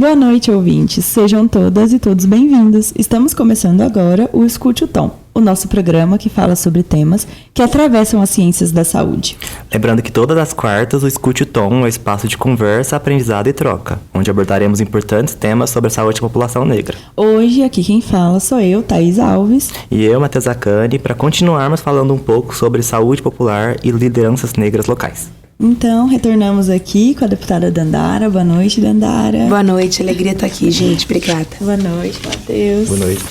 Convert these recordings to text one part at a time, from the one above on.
Boa noite, ouvintes. Sejam todas e todos bem-vindos. Estamos começando agora o Escute o Tom, o nosso programa que fala sobre temas que atravessam as ciências da saúde. Lembrando que todas as quartas o Escute o Tom é um espaço de conversa, aprendizado e troca, onde abordaremos importantes temas sobre a saúde da população negra. Hoje, aqui quem fala sou eu, Thaís Alves. E eu, Matheus Zacani, para continuarmos falando um pouco sobre saúde popular e lideranças negras locais. Então, retornamos aqui com a deputada Dandara. Boa noite, Dandara. Boa noite, alegria estar aqui, gente. Obrigada. Boa noite, Matheus. Boa noite.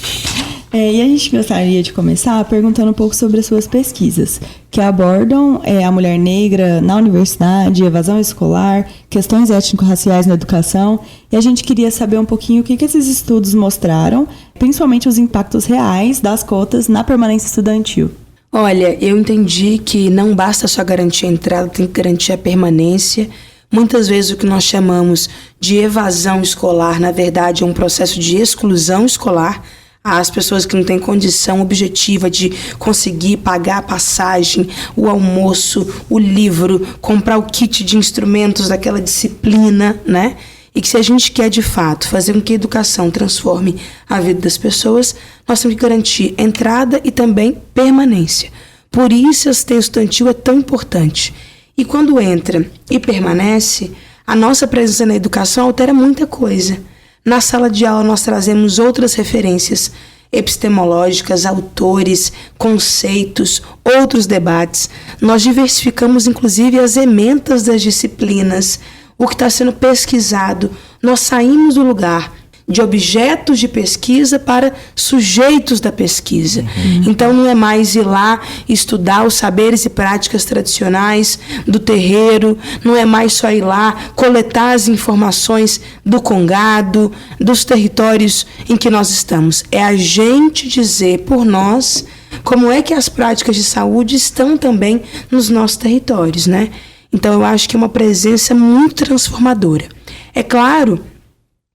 E a gente gostaria de começar perguntando um pouco sobre as suas pesquisas, que abordam a mulher negra na universidade, evasão escolar, questões étnico-raciais na educação. E a gente queria saber um pouquinho o que esses estudos mostraram, principalmente os impactos reais das cotas na permanência estudantil. Olha, eu entendi que não basta só garantir a entrada, tem que garantir a permanência. Muitas vezes o que nós chamamos de evasão escolar, na verdade, é um processo de exclusão escolar. As pessoas que não têm condição objetiva de conseguir pagar a passagem, o almoço, o livro, comprar o kit de instrumentos daquela disciplina, né? E que se a gente quer, de fato, fazer com que a educação transforme a vida das pessoas, nós temos que garantir entrada e também permanência. Por isso, a assistência estudantil é tão importante. E quando entra e permanece, a nossa presença na educação altera muita coisa. Na sala de aula, nós trazemos outras referências epistemológicas, autores, conceitos, outros debates. Nós diversificamos, inclusive, as ementas das disciplinas, o que está sendo pesquisado. Nós saímos do lugar de objetos de pesquisa para sujeitos da pesquisa. Então, não é mais ir lá estudar os saberes e práticas tradicionais do terreiro, não é mais só ir lá coletar as informações do congado, dos territórios em que nós estamos. É a gente dizer por nós como é que as práticas de saúde estão também nos nossos territórios, né? Então, eu acho que é uma presença muito transformadora. É claro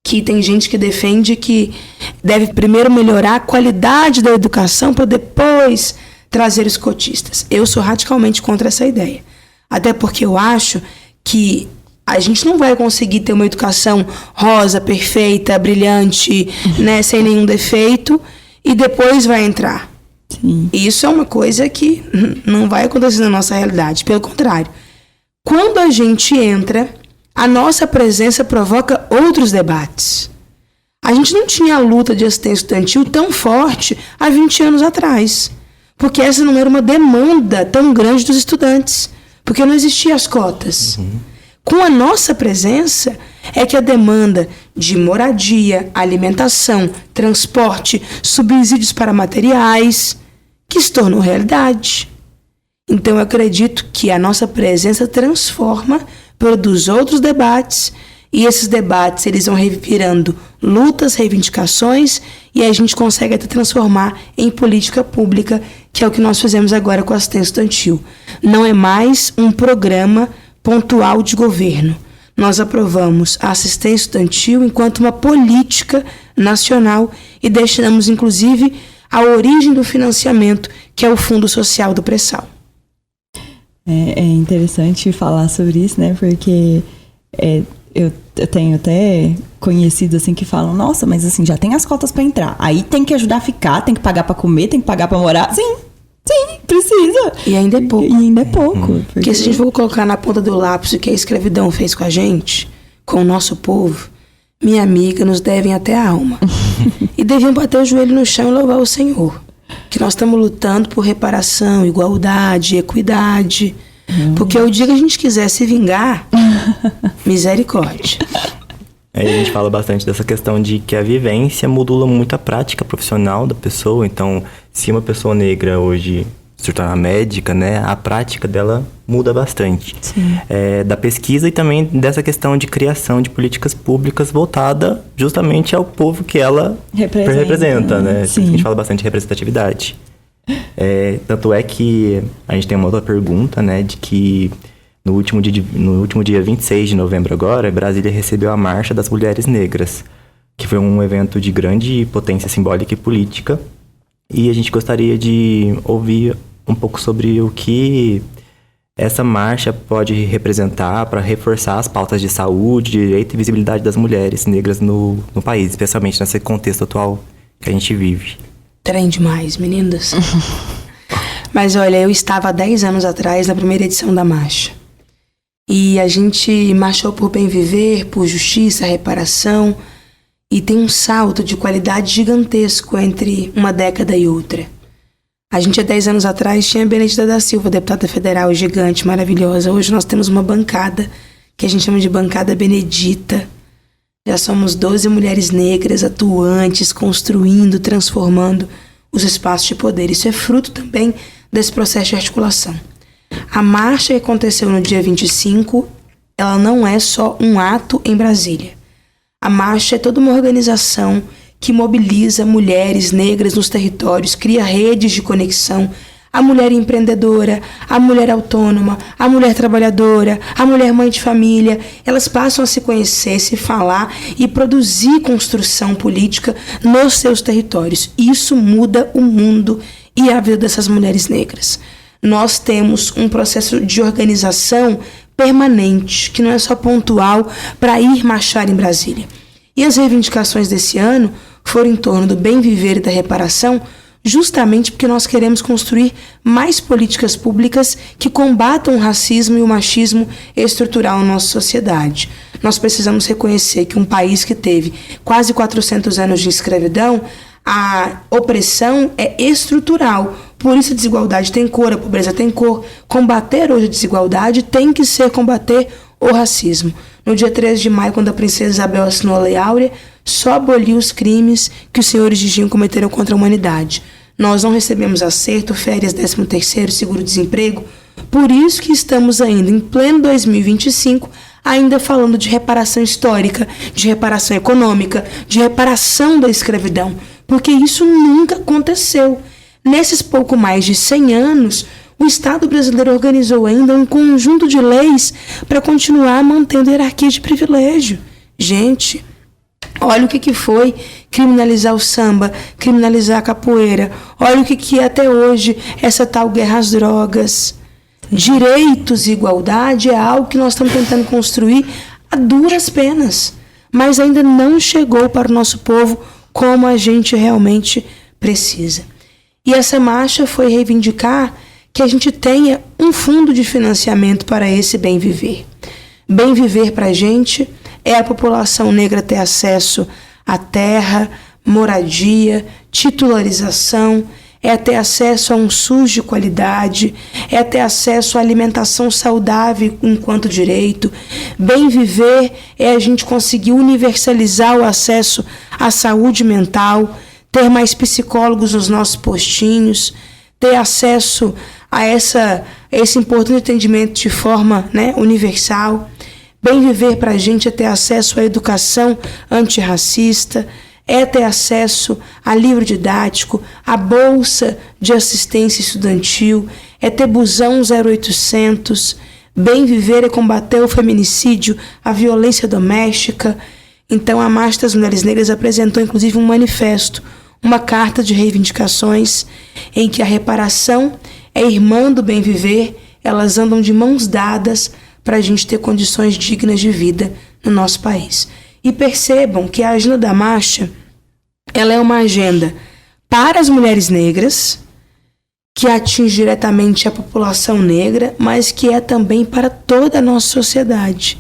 que tem gente que defende que deve primeiro melhorar a qualidade da educação para depois trazer os cotistas. Eu sou radicalmente contra essa ideia. Até porque eu acho que a gente não vai conseguir ter uma educação rosa, perfeita, brilhante, né, sem nenhum defeito, e depois vai entrar. Sim. Isso é uma coisa que não vai acontecer na nossa realidade. Pelo contrário. Quando a gente entra, a nossa presença provoca outros debates. A gente não tinha a luta de assistência estudantil tão forte há 20 anos atrás, porque essa não era uma demanda tão grande dos estudantes, porque não existiam as cotas. Com a nossa presença é que a demanda de moradia, alimentação, transporte, subsídios para materiais, que se tornou realidade. Então, eu acredito que a nossa presença transforma, produz outros debates, e esses debates eles vão virando lutas, reivindicações, e a gente consegue até transformar em política pública, que é o que nós fizemos agora com a assistência estudantil. Não é mais um programa pontual de governo. Nós aprovamos a assistência estudantil enquanto uma política nacional e destinamos, inclusive, a origem do financiamento, que é o Fundo Social do Pré-Sal. É interessante falar sobre isso, né? Porque eu tenho até conhecidos assim que falam, nossa, mas assim, já tem as cotas para entrar. Aí tem que ajudar a ficar, tem que pagar para comer, tem que pagar para morar. Sim, precisa. E ainda é pouco. Porque se a gente for colocar na ponta do lápis o que a escravidão fez com a gente, com o nosso povo, minha amiga, nos devem até a alma. E deviam bater o joelho no chão e louvar o Senhor. Que nós estamos lutando por reparação, igualdade, equidade. Porque o dia que a gente quiser se vingar, misericórdia. A gente fala bastante dessa questão de que a vivência modula muito a prática profissional da pessoa. Então, se uma pessoa negra hoje se tornar médica, né, a prática dela muda bastante. Da pesquisa e também dessa questão de criação de políticas públicas voltada justamente ao povo que ela representa, né? Sim. A gente fala bastante de representatividade. Tanto é que a gente tem uma outra pergunta, né, de que no último dia 26 de novembro agora, Brasília recebeu a Marcha das Mulheres Negras, que foi um evento de grande potência simbólica e política. E a gente gostaria de ouvir um pouco sobre o que essa marcha pode representar para reforçar as pautas de saúde, direito e visibilidade das mulheres negras no país, especialmente nesse contexto atual que a gente vive. Trem demais, meninas. Mas olha, eu estava há 10 anos atrás na primeira edição da marcha. E a gente marchou por bem viver, por justiça, reparação. E tem um salto de qualidade gigantesco entre uma década e outra. A gente há 10 anos atrás tinha a Benedita da Silva, deputada federal gigante, maravilhosa. Hoje nós temos uma bancada que a gente chama de bancada Benedita. Já somos 12 mulheres negras atuantes, construindo, transformando os espaços de poder. Isso é fruto também desse processo de articulação. A marcha que aconteceu no dia 25, ela não é só um ato em Brasília. A marcha é toda uma organização que mobiliza mulheres negras nos territórios, cria redes de conexão. A mulher empreendedora, a mulher autônoma, a mulher trabalhadora, a mulher mãe de família, elas passam a se conhecer, se falar e produzir construção política nos seus territórios. Isso muda o mundo e a vida dessas mulheres negras. Nós temos um processo de organização permanente, que não é só pontual para ir marchar em Brasília. E as reivindicações desse ano foram em torno do bem viver e da reparação, justamente porque nós queremos construir mais políticas públicas que combatam o racismo e o machismo estrutural na nossa sociedade. Nós precisamos reconhecer que um país que teve quase 400 anos de escravidão, a opressão é estrutural. Por isso a desigualdade tem cor, a pobreza tem cor. Combater hoje a desigualdade tem que ser combater o racismo. No dia 13 de maio, quando a princesa Isabel assinou a Lei Áurea, só aboliu os crimes que os senhores de Gil cometeram contra a humanidade. Nós não recebemos acerto, férias, 13º, seguro-desemprego. Por isso que estamos ainda, em pleno 2025, ainda falando de reparação histórica, de reparação econômica, de reparação da escravidão. Porque isso nunca aconteceu. Nesses pouco mais de 100 anos, o Estado brasileiro organizou ainda um conjunto de leis para continuar mantendo a hierarquia de privilégio. Gente, olha o que foi criminalizar o samba, criminalizar a capoeira. Olha o que é até hoje essa tal guerra às drogas. Direitos e igualdade é algo que nós estamos tentando construir a duras penas, mas ainda não chegou para o nosso povo como a gente realmente precisa. E essa marcha foi reivindicar que a gente tenha um fundo de financiamento para esse bem viver. Bem viver para a gente é a população negra ter acesso à terra, moradia, titularização, é ter acesso a um SUS de qualidade, é ter acesso à alimentação saudável enquanto direito. Bem viver é a gente conseguir universalizar o acesso à saúde mental, ter mais psicólogos nos nossos postinhos, ter acesso a esse importante atendimento de forma, universal. Bem viver para a gente é ter acesso à educação antirracista, é ter acesso a livro didático, a bolsa de assistência estudantil, é ter busão 0800. Bem viver é combater o feminicídio, a violência doméstica. Então a Marcha das Mulheres Negras apresentou inclusive um manifesto, uma carta de reivindicações em que a reparação é irmã do bem viver, elas andam de mãos dadas para a gente ter condições dignas de vida no nosso país. E percebam que a agenda da marcha, ela é uma agenda para as mulheres negras, que atinge diretamente a população negra, mas que é também para toda a nossa sociedade.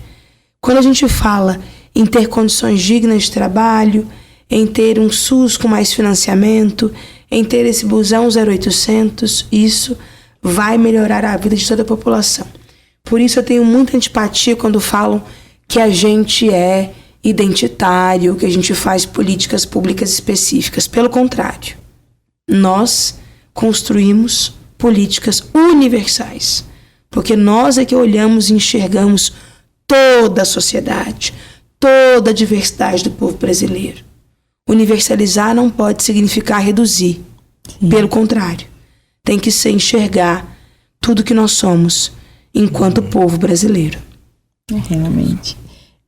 Quando a gente fala em ter condições dignas de trabalho, em ter um SUS com mais financiamento, em ter esse busão 0800, isso vai melhorar a vida de toda a população. Por isso eu tenho muita antipatia quando falam que a gente é identitário, que a gente faz políticas públicas específicas. Pelo contrário, nós construímos políticas universais, porque nós é que olhamos e enxergamos toda a sociedade, toda a diversidade do povo brasileiro. Universalizar não pode significar reduzir. Sim. Pelo contrário, tem que ser enxergar tudo que nós somos enquanto povo brasileiro. Realmente.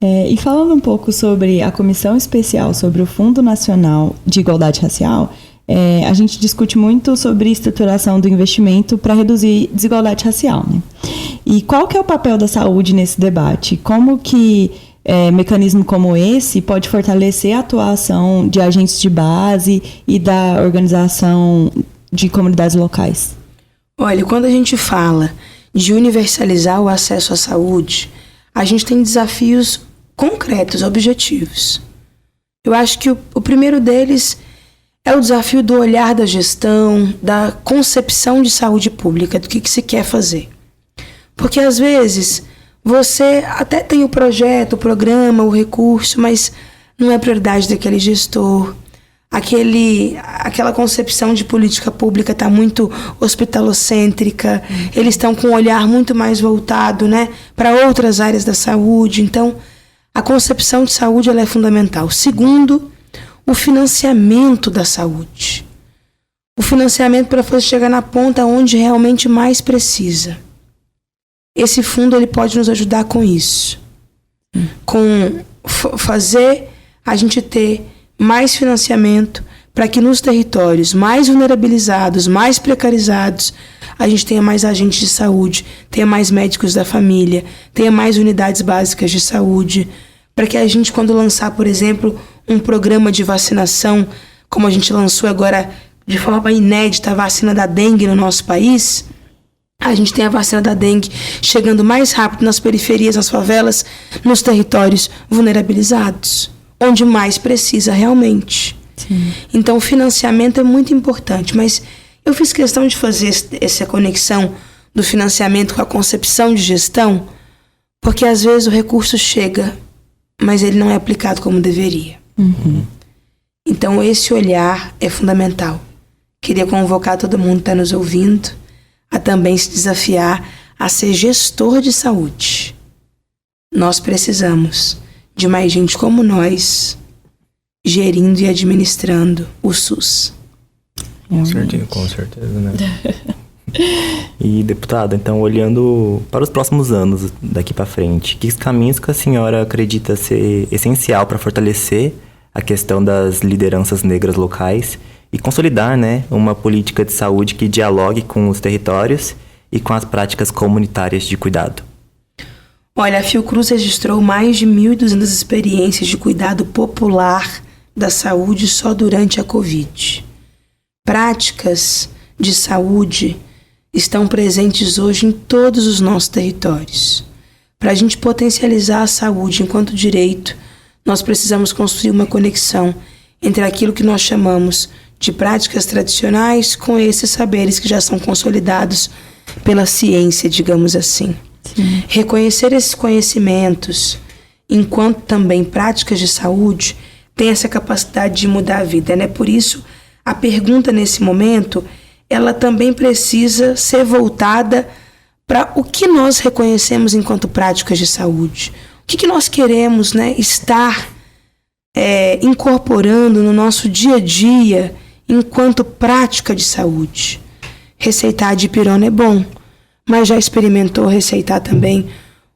E falando um pouco sobre a Comissão Especial sobre o Fundo Nacional de Igualdade Racial, a gente discute muito sobre estruturação do investimento para reduzir desigualdade racial, né? E qual que é o papel da saúde nesse debate? Como que mecanismo como esse pode fortalecer a atuação de agentes de base e da organização de comunidades locais? Olha, quando a gente fala de universalizar o acesso à saúde, a gente tem desafios concretos, objetivos. Eu acho que o primeiro deles é o desafio do olhar da gestão, da concepção de saúde pública, do que se quer fazer. Porque, às vezes, você até tem o projeto, o programa, o recurso, mas não é prioridade daquele gestor. Aquela concepção de política pública está muito hospitalocêntrica, eles estão com um olhar muito mais voltado, né, para outras áreas da saúde. Então, a concepção de saúde ela é fundamental. Segundo, o financiamento da saúde. O financiamento para você chegar na ponta onde realmente mais precisa. Esse fundo ele pode nos ajudar com isso. Com fazer a gente ter mais financiamento para que nos territórios mais vulnerabilizados, mais precarizados, a gente tenha mais agentes de saúde, tenha mais médicos da família, tenha mais unidades básicas de saúde, para que a gente, quando lançar, por exemplo, um programa de vacinação, como a gente lançou agora de forma inédita a vacina da dengue no nosso país, a gente tem a vacina da dengue chegando mais rápido nas periferias, nas favelas, nos territórios vulnerabilizados, onde mais precisa realmente. Sim. Então, o financiamento é muito importante, mas eu fiz questão de fazer essa conexão do financiamento com a concepção de gestão, porque às vezes o recurso chega, mas ele não é aplicado como deveria. Uhum. Então, esse olhar é fundamental. Queria convocar todo mundo que está nos ouvindo a também se desafiar a ser gestor de saúde. Nós precisamos de mais gente como nós, gerindo e administrando o SUS. Com certeza, né? E, deputada, então, olhando para os próximos anos daqui para frente, que caminhos que a senhora acredita ser essencial para fortalecer a questão das lideranças negras locais e consolidar, né, uma política de saúde que dialogue com os territórios e com as práticas comunitárias de cuidado? Olha, a Fiocruz registrou mais de 1.200 experiências de cuidado popular da saúde só durante a Covid. Práticas de saúde estão presentes hoje em todos os nossos territórios. Para a gente potencializar a saúde enquanto direito, nós precisamos construir uma conexão entre aquilo que nós chamamos de práticas tradicionais com esses saberes que já são consolidados pela ciência, digamos assim. Sim. Reconhecer esses conhecimentos, enquanto também práticas de saúde, tem essa capacidade de mudar a vida, né? Por isso, a pergunta nesse momento, ela também precisa ser voltada para o que nós reconhecemos enquanto práticas de saúde. O que nós queremos, né, estar incorporando no nosso dia a dia enquanto prática de saúde. Receitar dipirona é bom, mas já experimentou receitar também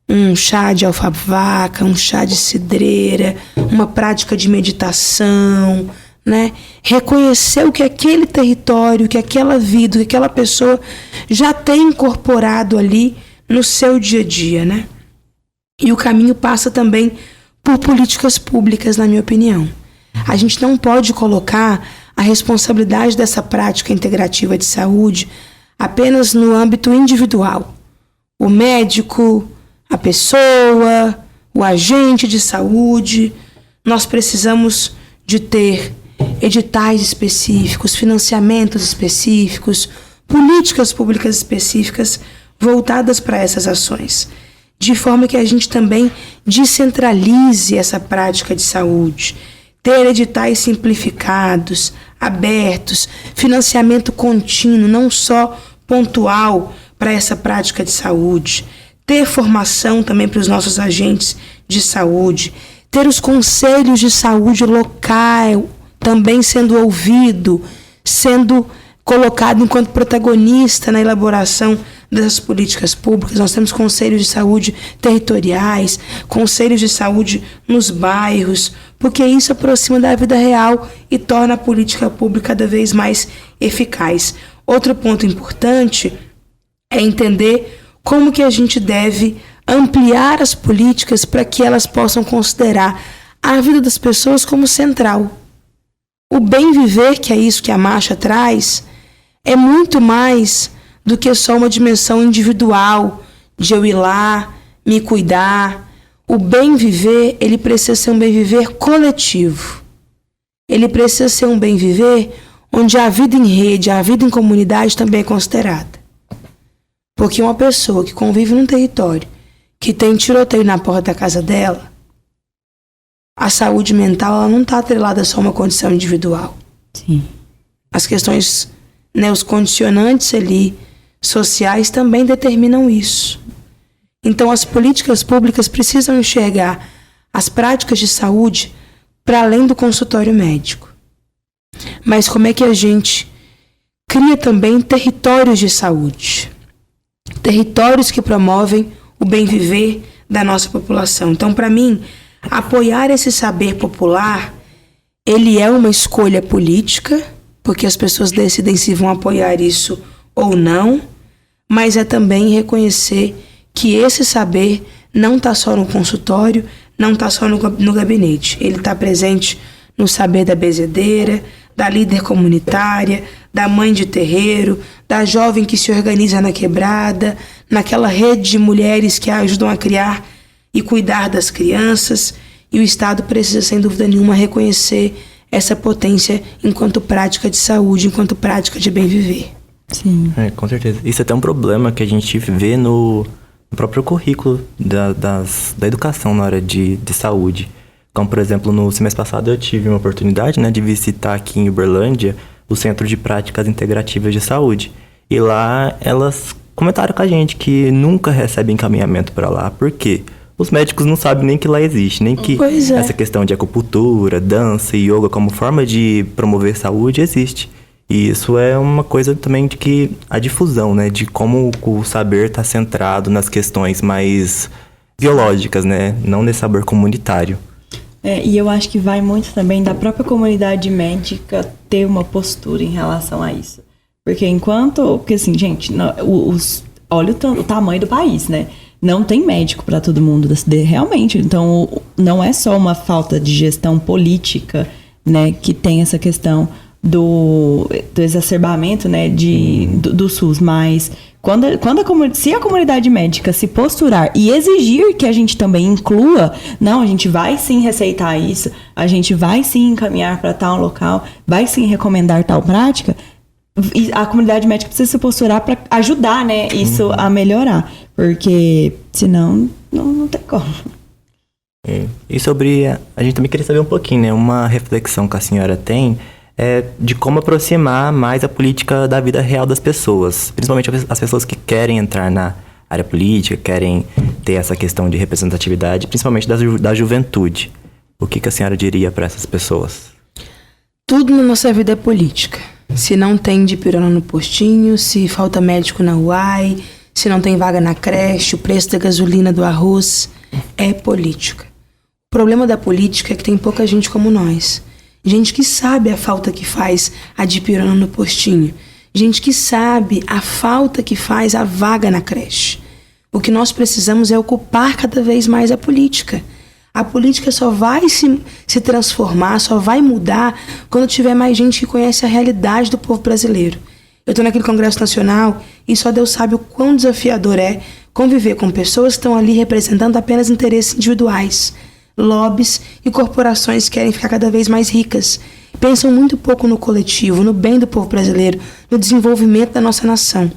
um chá de alfavaca, um chá de cidreira, uma prática de meditação, né? Reconhecer o que aquele território, que aquela vida, que aquela pessoa já tem incorporado ali no seu dia a dia, né? E o caminho passa também por políticas públicas, na minha opinião. A gente não pode colocar a responsabilidade dessa prática integrativa de saúde apenas no âmbito individual. O médico, a pessoa, o agente de saúde. Nós precisamos de ter editais específicos, financiamentos específicos, políticas públicas específicas voltadas para essas ações, de forma que a gente também descentralize essa prática de saúde, ter editais simplificados, abertos, financiamento contínuo, não só pontual para essa prática de saúde, ter formação também para os nossos agentes de saúde, ter os conselhos de saúde local também sendo ouvido, sendo colocado enquanto protagonista na elaboração dessas políticas públicas. Nós temos conselhos de saúde territoriais, conselhos de saúde nos bairros, porque isso aproxima da vida real e torna a política pública cada vez mais eficaz. Outro ponto importante é entender como que a gente deve ampliar as políticas para que elas possam considerar a vida das pessoas como central. O bem viver, que é isso que a marcha traz, é muito mais do que só uma dimensão individual, de eu ir lá, me cuidar. O bem viver, ele precisa ser um bem viver coletivo. Ele precisa ser um bem viver onde a vida em rede, a vida em comunidade também é considerada. Porque uma pessoa que convive num território que tem tiroteio na porta da casa dela, a saúde mental ela não está atrelada só a uma condição individual. Sim. As questões, os condicionantes ali sociais também determinam isso. Então, as políticas públicas precisam enxergar as práticas de saúde para além do consultório médico. Mas como é que a gente cria também territórios de saúde? Territórios que promovem o bem viver da nossa população. Então, para mim, apoiar esse saber popular, ele é uma escolha política, porque as pessoas decidem se vão apoiar isso ou não, mas é também reconhecer que esse saber não está só no consultório, não está só no gabinete. Ele está presente no saber da bezedeira, da líder comunitária, da mãe de terreiro, da jovem que se organiza na quebrada, naquela rede de mulheres que a ajudam a criar e cuidar das crianças. E o Estado precisa, sem dúvida nenhuma, reconhecer essa potência enquanto prática de saúde, enquanto prática de bem viver. Sim. Com certeza. Isso é até um problema que a gente vê no próprio currículo da educação na área de saúde. Como, por exemplo, no semestre passado eu tive uma oportunidade, de visitar aqui em Uberlândia o Centro de Práticas Integrativas de Saúde. E lá elas comentaram com a gente que nunca recebem encaminhamento para lá. Por quê? Os médicos não sabem nem que lá existe, nem que essa questão de acupuntura, dança e yoga como forma de promover saúde existe. E isso é uma coisa também de que a difusão, de como o saber está centrado nas questões mais biológicas, não nesse saber comunitário. E eu acho que vai muito também da própria comunidade médica ter uma postura em relação a isso. Porque porque assim, gente, olha o tamanho do país, Não tem médico para todo mundo, realmente. Então, não é só uma falta de gestão política, que tem essa questão do exacerbamento, do SUS, mas se a comunidade médica se posturar e exigir que a gente também inclua, não, a gente vai sim receitar isso, a gente vai sim encaminhar para tal local, vai sim recomendar tal prática, a comunidade médica precisa se posturar para ajudar, isso a melhorar, porque senão não tem como. E sobre, a gente também queria saber um pouquinho, uma reflexão que a senhora tem de como aproximar mais a política da vida real das pessoas, principalmente as pessoas que querem entrar na área política, querem ter essa questão de representatividade, principalmente da juventude. O que a senhora diria para essas pessoas? Tudo na nossa vida é política. Se não tem dipirona no postinho, se falta médico na UAI, se não tem vaga na creche, o preço da gasolina, do arroz, é política. O problema da política é que tem pouca gente como nós. Gente que sabe a falta que faz a dipirona no postinho. Gente que sabe a falta que faz a vaga na creche. O que nós precisamos é ocupar cada vez mais a política. A política só vai se transformar, só vai mudar quando tiver mais gente que conhece a realidade do povo brasileiro. Eu estou naquele Congresso Nacional e só Deus sabe o quão desafiador é conviver com pessoas que estão ali representando apenas interesses individuais. Lobbies e corporações que querem ficar cada vez mais ricas. Pensam muito pouco no coletivo, no bem do povo brasileiro, no desenvolvimento da nossa nação.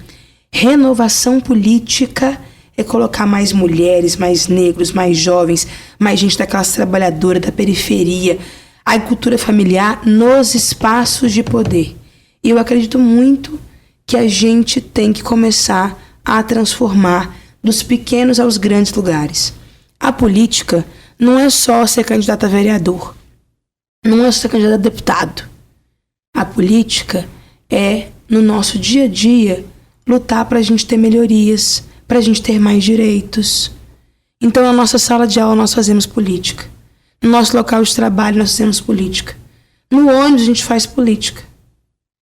Renovação política é colocar mais mulheres, mais negros, mais jovens, mais gente da classe trabalhadora, da periferia, a agricultura familiar nos espaços de poder. E eu acredito muito que a gente tem que começar a transformar dos pequenos aos grandes lugares. A política não é só ser candidato a vereador, não é só ser candidato a deputado. A política é, no nosso dia a dia, lutar para a gente ter melhorias, para a gente ter mais direitos. Então, na nossa sala de aula nós fazemos política. No nosso local de trabalho nós fazemos política. No ônibus a gente faz política.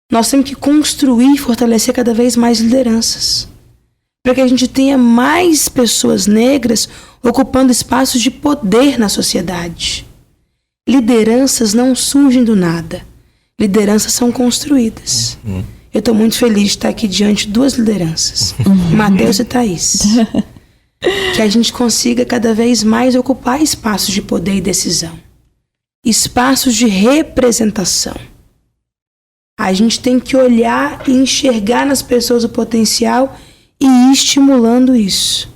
Nós temos que construir e fortalecer cada vez mais lideranças. para que a gente tenha mais pessoas negras ocupando espaços de poder na sociedade. Lideranças não surgem do nada. Lideranças são construídas. Eu estou muito feliz de estar aqui diante de 2 lideranças, Matheus e Thaís. Que a gente consiga cada vez mais ocupar espaços de poder e decisão. Espaços de representação. A gente tem que olhar e enxergar nas pessoas o potencial e ir estimulando isso.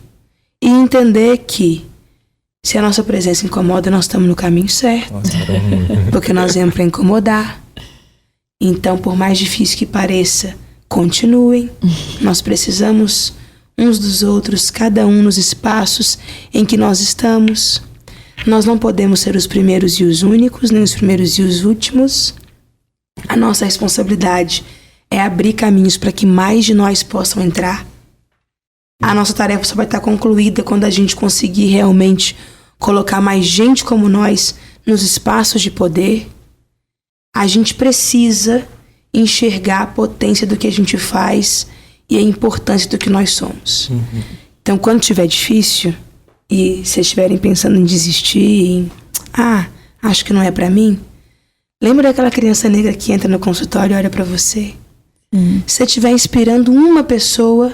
E entender que se a nossa presença incomoda, nós estamos no caminho certo. Porque nós viemos para incomodar. Então, por mais difícil que pareça, continuem. Nós precisamos uns dos outros, cada um nos espaços em que nós estamos. Nós não podemos ser os primeiros e os únicos, nem os primeiros e os últimos. A nossa responsabilidade é abrir caminhos para que mais de nós possam entrar. A nossa tarefa só vai estar concluída quando a gente conseguir realmente colocar mais gente como nós nos espaços de poder. A gente precisa enxergar a potência do que a gente faz e a importância do que nós somos. Então, quando estiver difícil e vocês estiverem pensando em desistir, acho que não é para mim, lembra daquela criança negra que entra no consultório e olha para você? Se você estiver inspirando uma pessoa,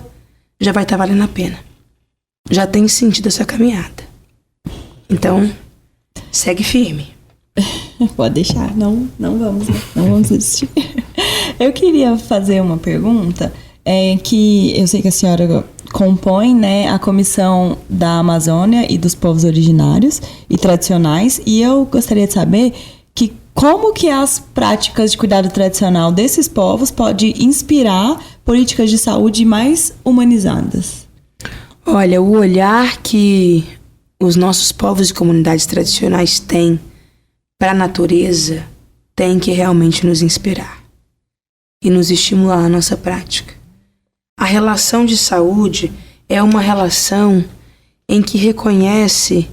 já vai estar valendo a pena. Já tem sentido a sua caminhada. Então, segue firme. Pode deixar, não vamos desistir. Eu queria fazer uma pergunta, que eu sei que a senhora compõe, né, a Comissão da Amazônia e dos Povos Originários e Tradicionais, e eu gostaria de saber como que as práticas de cuidado tradicional desses povos pode inspirar políticas de saúde mais humanizadas. Olha, o olhar que os nossos povos e comunidades tradicionais têm para a natureza tem que realmente nos inspirar e nos estimular na nossa prática. A relação de saúde é uma relação em que reconhece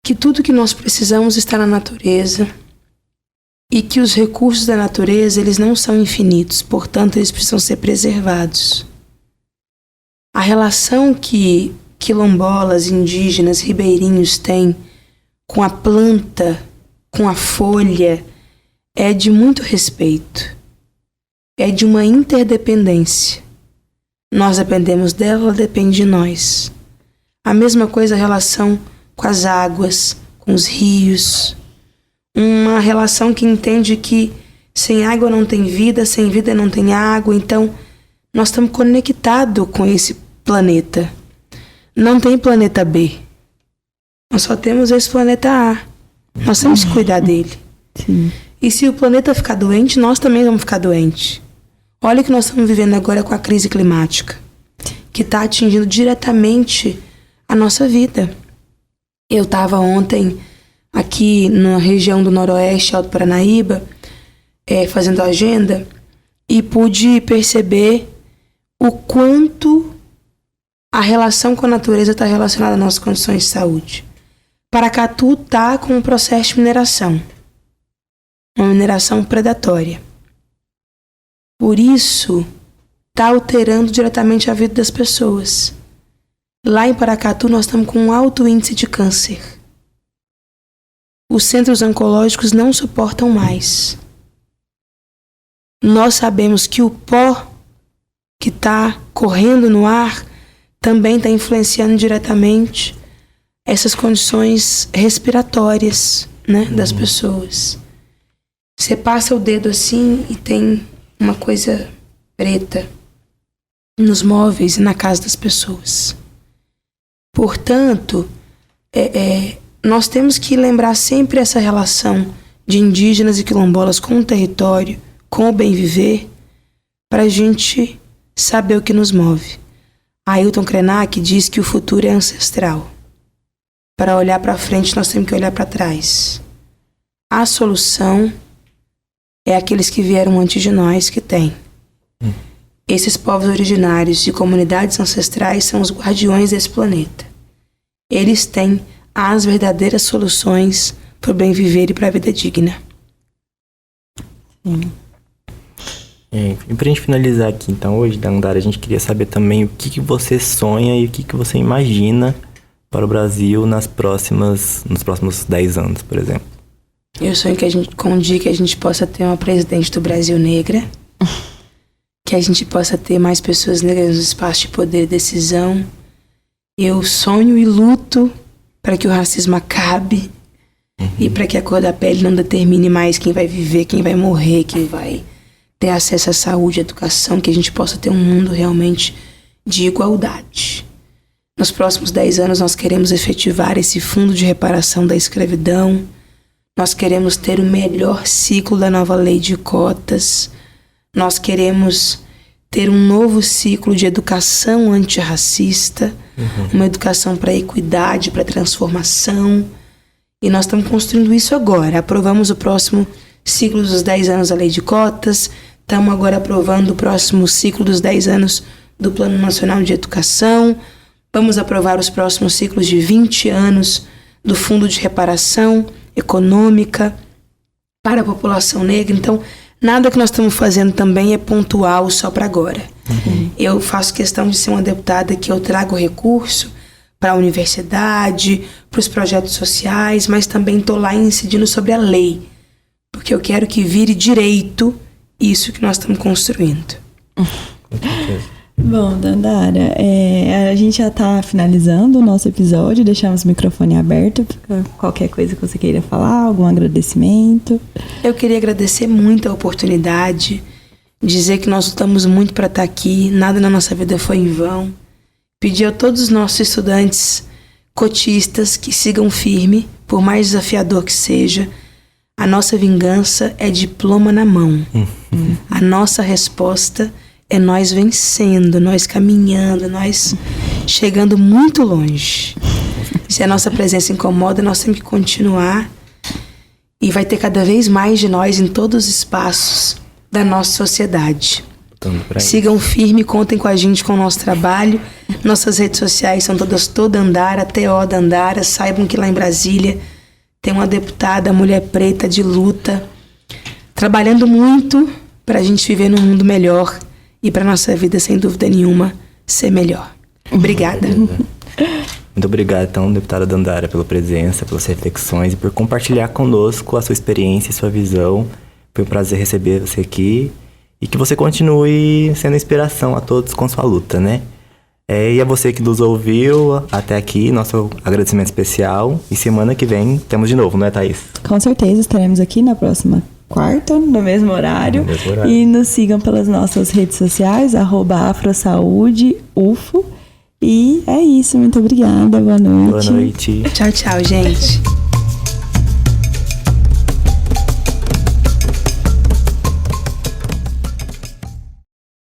que tudo que nós precisamos está na natureza e que os recursos da natureza, eles não são infinitos, portanto, eles precisam ser preservados. A relação que quilombolas, indígenas, ribeirinhos têm com a planta, com a folha, é de muito respeito. É de uma interdependência. Nós dependemos dela, ela depende de nós. A mesma coisa a relação com as águas, com os rios. Uma relação que entende que sem água não tem vida, sem vida não tem água. Então, nós estamos conectados com esse planeta. Não tem planeta B. Nós só temos esse planeta A. Nós temos que cuidar dele. Sim. E se o planeta ficar doente, nós também vamos ficar doentes. Olha o que nós estamos vivendo agora com a crise climática, que está atingindo diretamente a nossa vida. Eu estava ontem aqui na região do Noroeste, Alto Paranaíba, fazendo agenda, e pude perceber o quanto a relação com a natureza está relacionada às nossas condições de saúde. Paracatu está com um processo de mineração. Uma mineração predatória. Por isso, está alterando diretamente a vida das pessoas. Lá em Paracatu, nós estamos com um alto índice de câncer. Os centros oncológicos não suportam mais. Nós sabemos que o pó que está correndo no ar também está influenciando diretamente essas condições respiratórias, né, das pessoas. Você passa o dedo assim e tem uma coisa preta nos móveis e na casa das pessoas. Portanto, nós temos que lembrar sempre essa relação de indígenas e quilombolas com o território, com o bem viver, para a gente saber o que nos move. Ailton Krenak diz que o futuro é ancestral. Para olhar para frente, nós temos que olhar para trás. A solução é aqueles que vieram antes de nós que têm. Esses povos originários e comunidades ancestrais são os guardiões desse planeta. Eles têm as verdadeiras soluções para o bem viver e para a vida digna. Sim. E pra gente finalizar aqui, então, hoje, Dandara, a gente queria saber também o que você sonha e o que você imagina para o Brasil nos próximos 10 anos, por exemplo. Eu sonho que com um dia que a gente possa ter uma presidente do Brasil negra, que a gente possa ter mais pessoas negras no espaço de poder e decisão. Eu sonho e luto para que o racismo acabe e para que a cor da pele não determine mais quem vai viver, quem vai morrer, quem vai ter acesso à saúde, à educação, que a gente possa ter um mundo realmente de igualdade. Nos próximos 10 anos nós queremos efetivar esse fundo de reparação da escravidão. Nós queremos ter o melhor ciclo da nova lei de cotas. Nós queremos ter um novo ciclo de educação antirracista, uma educação para equidade, para transformação. E nós estamos construindo isso agora. Aprovamos o próximo ciclo dos 10 anos da lei de cotas. Estamos agora aprovando o próximo ciclo dos 10 anos do Plano Nacional de Educação. Vamos aprovar os próximos ciclos de 20 anos do Fundo de Reparação Econômica para a população negra. Então, nada que nós estamos fazendo também é pontual só para agora. Eu faço questão de ser uma deputada que eu trago recurso para a universidade, para os projetos sociais, mas também estou lá incidindo sobre a lei, porque eu quero que vire direito isso que nós estamos construindo. Bom, Dandara, a gente já está finalizando o nosso episódio, deixamos o microfone aberto para qualquer coisa que você queira falar, algum agradecimento. Eu queria agradecer muito a oportunidade, dizer que nós lutamos muito para estar aqui, nada na nossa vida foi em vão. Pedir a todos os nossos estudantes cotistas que sigam firme, por mais desafiador que seja. A nossa vingança é diploma na mão. A nossa resposta é nós vencendo, nós caminhando, nós chegando muito longe. Se a nossa presença incomoda, nós temos que continuar. E vai ter cada vez mais de nós em todos os espaços da nossa sociedade. Sigam firme, contem com a gente, com o nosso trabalho. Nossas redes sociais são todas Dandara, TO Dandara. Saibam que lá em Brasília tem uma deputada, mulher preta de luta, trabalhando muito para a gente viver num mundo melhor e para nossa vida, sem dúvida nenhuma, ser melhor. Obrigada. Muito obrigado, então, deputada Dandara, pela presença, pelas reflexões e por compartilhar conosco a sua experiência e sua visão. Foi um prazer receber você aqui e que você continue sendo inspiração a todos com sua luta, né? E a você que nos ouviu até aqui, nosso agradecimento especial. E semana que vem temos de novo, não é, Thaís? Com certeza, estaremos aqui na próxima quarta, no mesmo horário. E nos sigam pelas nossas redes sociais, @afrosaudeufo. E é isso, muito obrigada, boa noite. Boa noite. Tchau, tchau, gente.